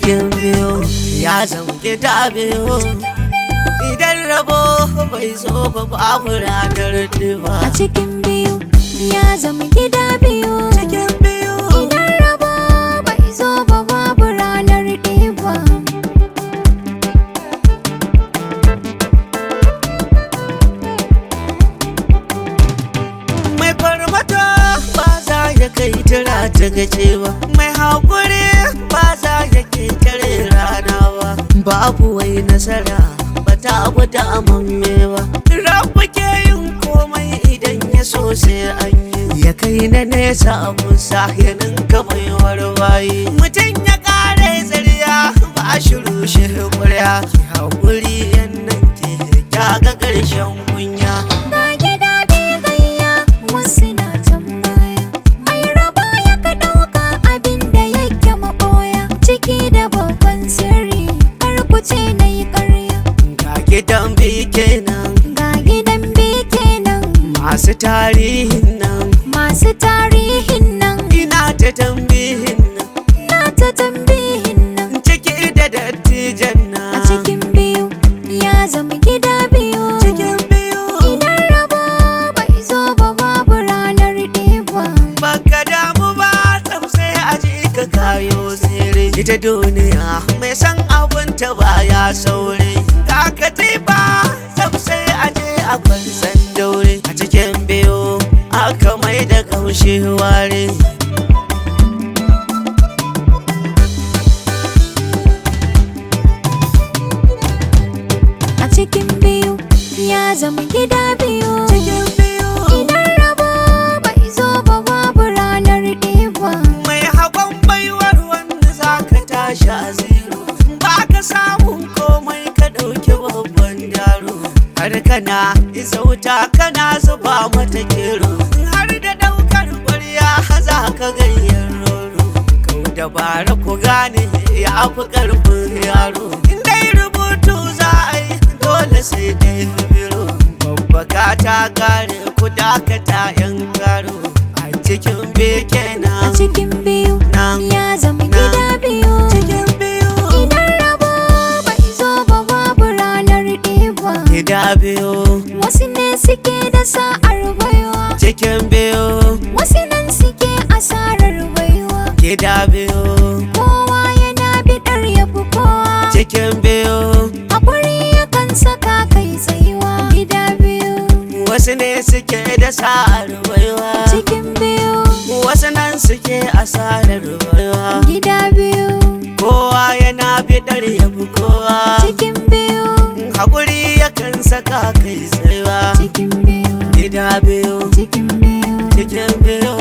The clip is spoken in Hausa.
cikin biyu ya zama gida biyu. Idan rabo bai zo ba babu ranar ɗiba. A cikin biyu ya zama gida biyu. Cikin biyu Idan rabo bai zo ba babu ranar ɗiba. mai farmata ba za ya kai tira ta gaje ba. Mai haƙuri ba za ya kai kare rana ba. Babu wai nasara ba ta gwada amamme ba. Rabu ke yin komai idan ya so sai an yi. Ya kai na nesa abun sahirin kamar warwaye. Mutum ya ƙare zariya ba shiru shi ƙwarya. Ki haƙuri yan nan ke ya ga ƙarshen kunya. Ga gida biyu gayya wasu na tambaya. Mai raba ya ka ɗauka abin da yake maɓoya. Ciki da babban sirri kar ku ce na yi ƙarya. Ga gidan biyu kenan Ga gidan biyu kenan masu tarihin nan. masu tarihin nan. Ina ta tambihin nan Na ta tambihin nan. ciki da dattijan A nan. cikin biyu ya zama gida biyu. Cikin biyu Idan rabo bai zo ba babu ranar ɗiba. baka damu ba sai a ji ka kayo tsere. Ita duniya mai san abun ta baya saure. Ga katifa sai a je a kwansan daure. A cikin biyu aka mai da kaushe ware. A cikin biyu ya zama gida biyu. Cikin biyu Idan rabo bai zo ba babu ranar ɗiba. mai haƙon baiwar wanda za ka tashi a zero. Ba ka samun komai ka ɗauki babban daro. Har kana isa wuta kana zuba mata gero. Har da ɗaukar ƙwarya za ka gayyar roro. Kau dabara ku gane ya fi ƙarfin yaro. In dai rubutu za a yi dole sai dai biro. Babbaka ta kare ku dakata yan karo. A cikin beke A nan cikin biyu nan ya zama gida biyu. cikin biyu Idan rabo bai zo ba babu ranar ɗiba. gida biyu Wasu ne suke da sa'ar baiwa. cikin biyu Wasu nan suke asarar baiwa. gida biyu Kowa yana biɗar yafi kowa. cikin biyu Haƙuri yakan saka kai tsayuwa. Gida biyu wasu ne suke da sa'ar baiwa. cikin biyu. Wasu nan suke asarar baiwa. Gida biyu Kowa yana bidar yabi kowa. cikin biyu. Haƙuri yakan saka kai tsayuwa. Cikin biyu Gida biyu cikin biyu. cikin biyu